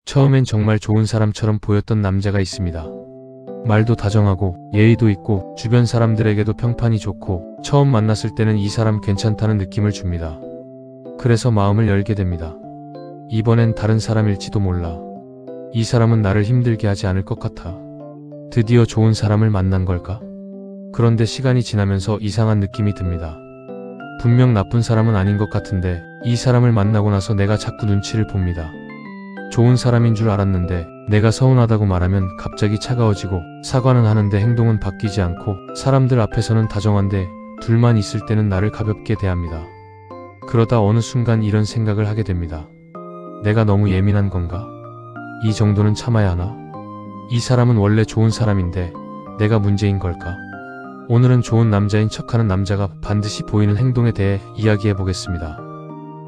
처음엔 정말 좋은 사람처럼 보였던 남자가 있습니다. 말도 다정하고 예의도 있고 주변 사람들에게도 평판이 좋고 처음 만났을 때는 이 사람 괜찮다는 느낌을 줍니다. 그래서 마음을 열게 됩니다. 이번엔 다른 사람일지도 몰라. 이 사람은 나를 힘들게 하지 않을 것 같아. 드디어 좋은 사람을 만난 걸까? 그런데 시간이 지나면서 이상한 느낌이 듭니다. 분명 나쁜 사람은 아닌 것 같은데 이 사람을 만나고 나서 내가 자꾸 눈치를 봅니다. 좋은 사람인 줄 알았는데 내가 서운하다고 말하면 갑자기 차가워지고 사과는 하는데 행동은 바뀌지 않고 사람들 앞에서는 다정한데 둘만 있을 때는 나를 가볍게 대합니다. 그러다 어느 순간 이런 생각을 하게 됩니다. 내가 너무 예민한 건가? 이 정도는 참아야 하나? 이 사람은 원래 좋은 사람인데 내가 문제인 걸까? 오늘은 좋은 남자인 척하는 남자가 반드시 보이는 행동에 대해 이야기해 보겠습니다.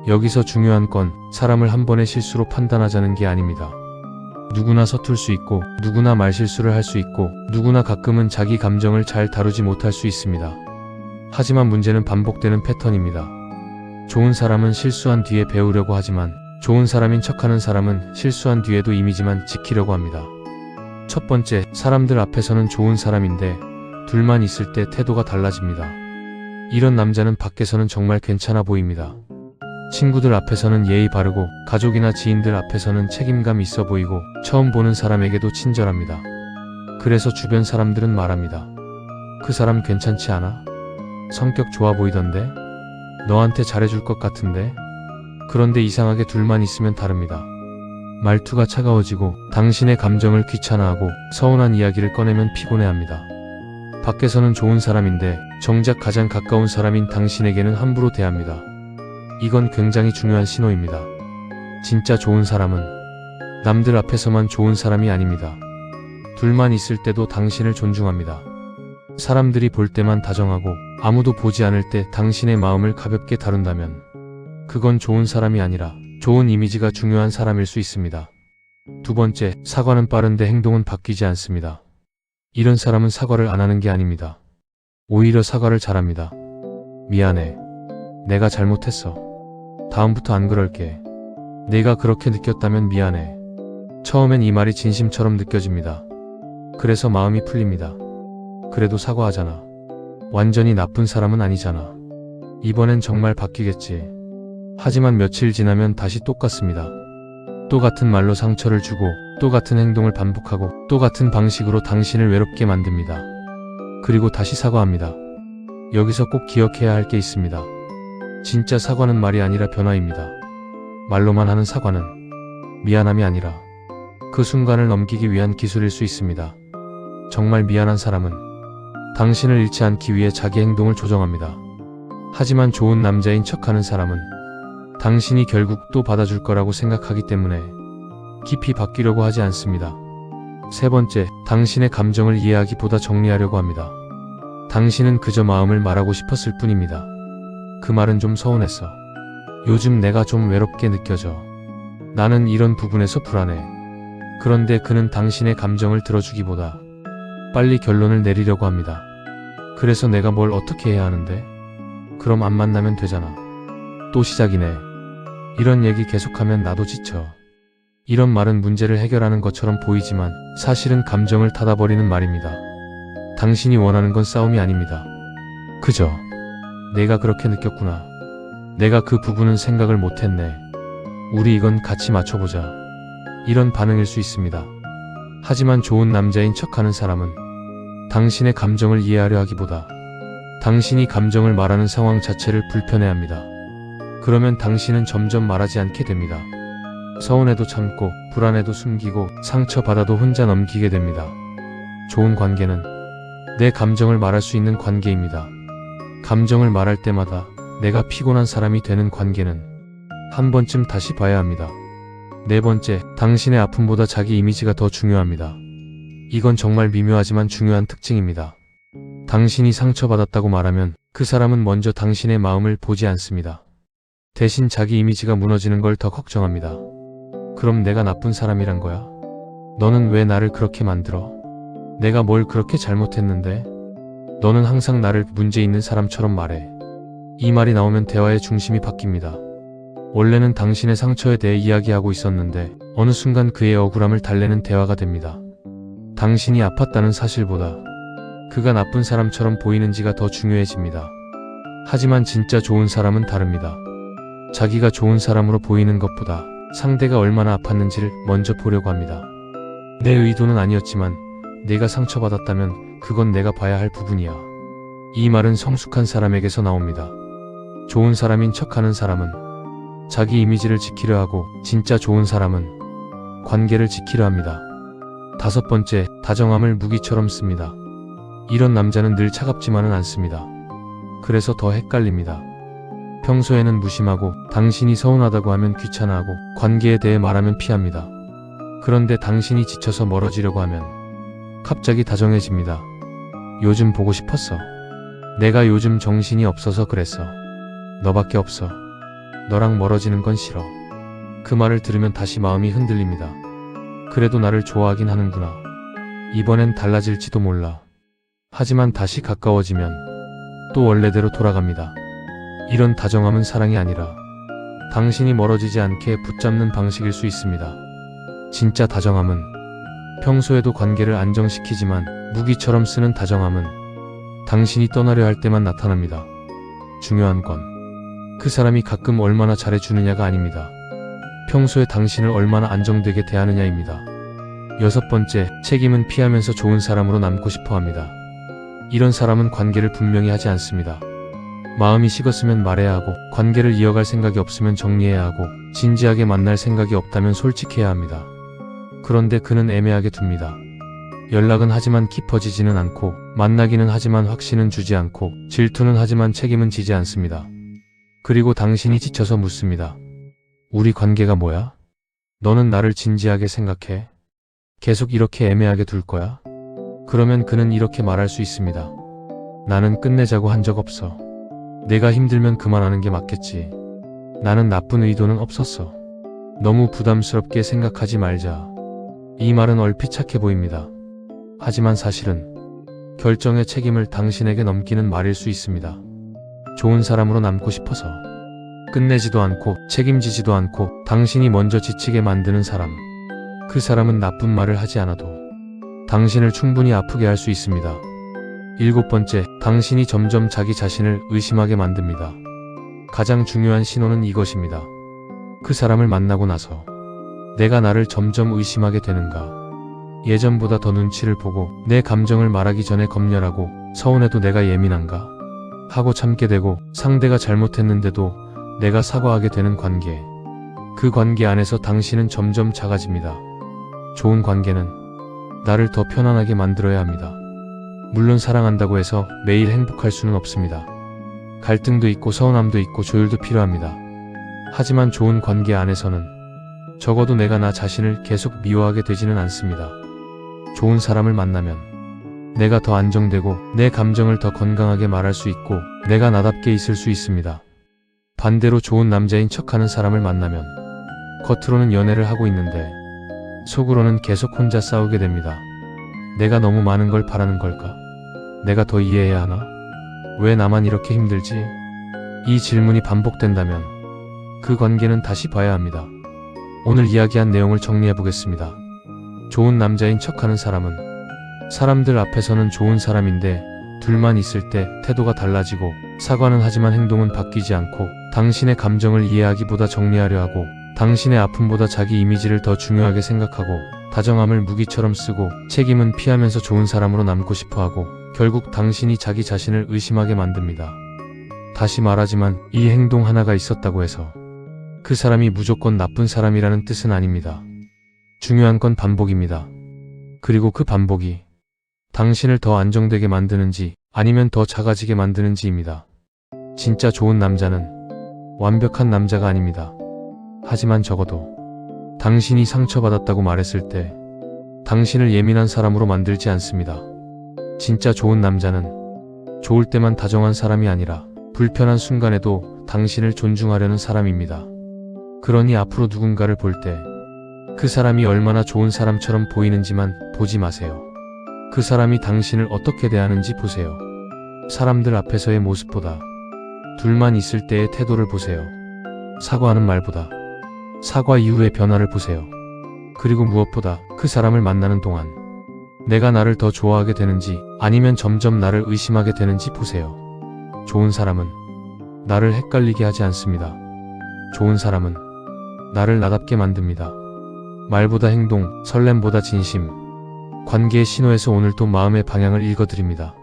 여기서 중요한 건 사람을 한 번의 실수로 판단하자는 게 아닙니다. 누구나 서툴 수 있고 누구나 말실수를 할 수 있고 누구나 가끔은 자기 감정을 잘 다루지 못할 수 있습니다. 하지만 문제는 반복되는 패턴입니다. 좋은 사람은 실수한 뒤에 배우려고 하지만 좋은 사람인 척하는 사람은 실수한 뒤에도 이미지만 지키려고 합니다. 첫 번째, 사람들 앞에서는 좋은 사람인데 둘만 있을 때 태도가 달라집니다. 이런 남자는 밖에서는 정말 괜찮아 보입니다. 친구들 앞에서는 예의 바르고 가족이나 지인들 앞에서는 책임감 있어 보이고 처음 보는 사람에게도 친절합니다. 그래서 주변 사람들은 말합니다. 그 사람 괜찮지 않아? 성격 좋아 보이던데? 너한테 잘해줄 것 같은데? 그런데 이상하게 둘만 있으면 다릅니다. 말투가 차가워지고 당신의 감정을 귀찮아하고 서운한 이야기를 꺼내면 피곤해합니다. 밖에서는 좋은 사람인데 정작 가장 가까운 사람인 당신에게는 함부로 대합니다. 이건 굉장히 중요한 신호입니다. 진짜 좋은 사람은 남들 앞에서만 좋은 사람이 아닙니다. 둘만 있을 때도 당신을 존중합니다. 사람들이 볼 때만 다정하고 아무도 보지 않을 때 당신의 마음을 가볍게 다룬다면 그건 좋은 사람이 아니라 좋은 이미지가 중요한 사람일 수 있습니다. 두 번째, 사과는 빠른데 행동은 바뀌지 않습니다. 이런 사람은 사과를 안 하는 게 아닙니다. 오히려 사과를 잘합니다. 미안해. 내가 잘못했어. 다음부터 안 그럴게. 내가 그렇게 느꼈다면 미안해. 처음엔 이 말이 진심처럼 느껴집니다. 그래서 마음이 풀립니다. 그래도 사과하잖아. 완전히 나쁜 사람은 아니잖아. 이번엔 정말 바뀌겠지. 하지만 며칠 지나면 다시 똑같습니다. 또 같은 말로 상처를 주고 또 같은 행동을 반복하고 또 같은 방식으로 당신을 외롭게 만듭니다. 그리고 다시 사과합니다. 여기서 꼭 기억해야 할 게 있습니다. 진짜 사과는 말이 아니라 변화입니다. 말로만 하는 사과는 미안함이 아니라 그 순간을 넘기기 위한 기술일 수 있습니다. 정말 미안한 사람은 당신을 잃지 않기 위해 자기 행동을 조정합니다. 하지만 좋은 남자인 척하는 사람은 당신이 결국 또 받아줄 거라고 생각하기 때문에 깊이 바뀌려고 하지 않습니다. 세 번째, 당신의 감정을 이해하기보다 정리하려고 합니다. 당신은 그저 마음을 말하고 싶었을 뿐입니다. 그 말은 좀 서운했어. 요즘 내가 좀 외롭게 느껴져. 나는 이런 부분에서 불안해. 그런데 그는 당신의 감정을 들어주기보다 빨리 결론을 내리려고 합니다. 그래서 내가 뭘 어떻게 해야 하는데? 그럼 안 만나면 되잖아. 또 시작이네. 이런 얘기 계속하면 나도 지쳐. 이런 말은 문제를 해결하는 것처럼 보이지만 사실은 감정을 닫아버리는 말입니다. 당신이 원하는 건 싸움이 아닙니다. 그저 내가 그렇게 느꼈구나. 내가 그 부분은 생각을 못했네. 우리 이건 같이 맞춰보자. 이런 반응일 수 있습니다. 하지만 좋은 남자인 척하는 사람은 당신의 감정을 이해하려 하기보다 당신이 감정을 말하는 상황 자체를 불편해합니다. 그러면 당신은 점점 말하지 않게 됩니다. 서운해도 참고 불안해도 숨기고 상처받아도 혼자 넘기게 됩니다. 좋은 관계는 내 감정을 말할 수 있는 관계입니다. 감정을 말할 때마다 내가 피곤한 사람이 되는 관계는 한 번쯤 다시 봐야 합니다. 네 번째, 당신의 아픔보다 자기 이미지가 더 중요합니다. 이건 정말 미묘하지만 중요한 특징입니다. 당신이 상처받았다고 말하면 그 사람은 먼저 당신의 마음을 보지 않습니다. 대신 자기 이미지가 무너지는 걸 더 걱정합니다. 그럼 내가 나쁜 사람이란 거야? 너는 왜 나를 그렇게 만들어? 내가 뭘 그렇게 잘못했는데? 너는 항상 나를 문제 있는 사람처럼 말해. 이 말이 나오면 대화의 중심이 바뀝니다. 원래는 당신의 상처에 대해 이야기하고 있었는데 어느 순간 그의 억울함을 달래는 대화가 됩니다. 당신이 아팠다는 사실보다 그가 나쁜 사람처럼 보이는지가 더 중요해집니다. 하지만 진짜 좋은 사람은 다릅니다. 자기가 좋은 사람으로 보이는 것보다 상대가 얼마나 아팠는지를 먼저 보려고 합니다. 내 의도는 아니었지만 내가 상처받았다면 그건 내가 봐야 할 부분이야. 이 말은 성숙한 사람에게서 나옵니다. 좋은 사람인 척하는 사람은 자기 이미지를 지키려 하고 진짜 좋은 사람은 관계를 지키려 합니다. 5번째, 다정함을 무기처럼 씁니다. 이런 남자는 늘 차갑지만은 않습니다. 그래서 더 헷갈립니다. 평소에는 무심하고 당신이 서운하다고 하면 귀찮아하고 관계에 대해 말하면 피합니다. 그런데 당신이 지쳐서 멀어지려고 하면 갑자기 다정해집니다. 요즘 보고 싶었어. 내가 요즘 정신이 없어서 그랬어. 너밖에 없어. 너랑 멀어지는 건 싫어. 그 말을 들으면 다시 마음이 흔들립니다. 그래도 나를 좋아하긴 하는구나. 이번엔 달라질지도 몰라. 하지만 다시 가까워지면 또 원래대로 돌아갑니다. 이런 다정함은 사랑이 아니라 당신이 멀어지지 않게 붙잡는 방식일 수 있습니다. 진짜 다정함은 평소에도 관계를 안정시키지만 무기처럼 쓰는 다정함은 당신이 떠나려 할 때만 나타납니다. 중요한 건 그 사람이 가끔 얼마나 잘해주느냐가 아닙니다. 평소에 당신을 얼마나 안정되게 대하느냐입니다. 6번째, 책임은 피하면서 좋은 사람으로 남고 싶어 합니다. 이런 사람은 관계를 분명히 하지 않습니다. 마음이 식었으면 말해야 하고, 관계를 이어갈 생각이 없으면 정리해야 하고, 진지하게 만날 생각이 없다면 솔직해야 합니다. 그런데 그는 애매하게 둡니다. 연락은 하지만 깊어지지는 않고, 만나기는 하지만 확신은 주지 않고, 질투는 하지만 책임은 지지 않습니다. 그리고 당신이 지쳐서 묻습니다. 우리 관계가 뭐야? 너는 나를 진지하게 생각해? 계속 이렇게 애매하게 둘 거야? 그러면 그는 이렇게 말할 수 있습니다. 나는 끝내자고 한 적 없어. 내가 힘들면 그만하는 게 맞겠지. 나는 나쁜 의도는 없었어. 너무 부담스럽게 생각하지 말자. 이 말은 얼핏 착해 보입니다. 하지만 사실은 결정의 책임을 당신에게 넘기는 말일 수 있습니다. 좋은 사람으로 남고 싶어서 끝내지도 않고 책임지지도 않고 당신이 먼저 지치게 만드는 사람. 그 사람은 나쁜 말을 하지 않아도 당신을 충분히 아프게 할 수 있습니다. 7번째, 당신이 점점 자기 자신을 의심하게 만듭니다. 가장 중요한 신호는 이것입니다. 그 사람을 만나고 나서 내가 나를 점점 의심하게 되는가? 예전보다 더 눈치를 보고 내 감정을 말하기 전에 검열하고 서운해도 내가 예민한가? 하고 참게 되고 상대가 잘못했는데도 내가 사과하게 되는 관계. 그 관계 안에서 당신은 점점 작아집니다. 좋은 관계는 나를 더 편안하게 만들어야 합니다. 물론 사랑한다고 해서 매일 행복할 수는 없습니다. 갈등도 있고 서운함도 있고 조율도 필요합니다. 하지만 좋은 관계 안에서는 적어도 내가 나 자신을 계속 미워하게 되지는 않습니다. 좋은 사람을 만나면 내가 더 안정되고 내 감정을 더 건강하게 말할 수 있고 내가 나답게 있을 수 있습니다. 반대로 좋은 남자인 척하는 사람을 만나면 겉으로는 연애를 하고 있는데 속으로는 계속 혼자 싸우게 됩니다. 내가 너무 많은 걸 바라는 걸까? 내가 더 이해해야 하나? 왜 나만 이렇게 힘들지? 이 질문이 반복된다면 그 관계는 다시 봐야 합니다. 오늘 이야기한 내용을 정리해 보겠습니다. 좋은 남자인 척하는 사람은 사람들 앞에서는 좋은 사람인데 둘만 있을 때 태도가 달라지고 사과는 하지만 행동은 바뀌지 않고 당신의 감정을 이해하기보다 정리하려 하고 당신의 아픔보다 자기 이미지를 더 중요하게 생각하고 다정함을 무기처럼 쓰고 책임은 피하면서 좋은 사람으로 남고 싶어하고 결국 당신이 자기 자신을 의심하게 만듭니다. 다시 말하지만 이 행동 하나가 있었다고 해서 그 사람이 무조건 나쁜 사람이라는 뜻은 아닙니다. 중요한 건 반복입니다. 그리고 그 반복이 당신을 더 안정되게 만드는지 아니면 더 작아지게 만드는지입니다. 진짜 좋은 남자는 완벽한 남자가 아닙니다. 하지만 적어도 당신이 상처받았다고 말했을 때 당신을 예민한 사람으로 만들지 않습니다. 진짜 좋은 남자는 좋을 때만 다정한 사람이 아니라 불편한 순간에도 당신을 존중하려는 사람입니다. 그러니 앞으로 누군가를 볼 때 그 사람이 얼마나 좋은 사람처럼 보이는지만 보지 마세요. 그 사람이 당신을 어떻게 대하는지 보세요. 사람들 앞에서의 모습보다 둘만 있을 때의 태도를 보세요. 사과하는 말보다 사과 이후의 변화를 보세요. 그리고 무엇보다 그 사람을 만나는 동안 내가 나를 더 좋아하게 되는지 아니면 점점 나를 의심하게 되는지 보세요. 좋은 사람은 나를 헷갈리게 하지 않습니다. 좋은 사람은 나를 나답게 만듭니다. 말보다 행동, 설렘보다 진심. 관계의 신호에서 오늘도 마음의 방향을 읽어드립니다.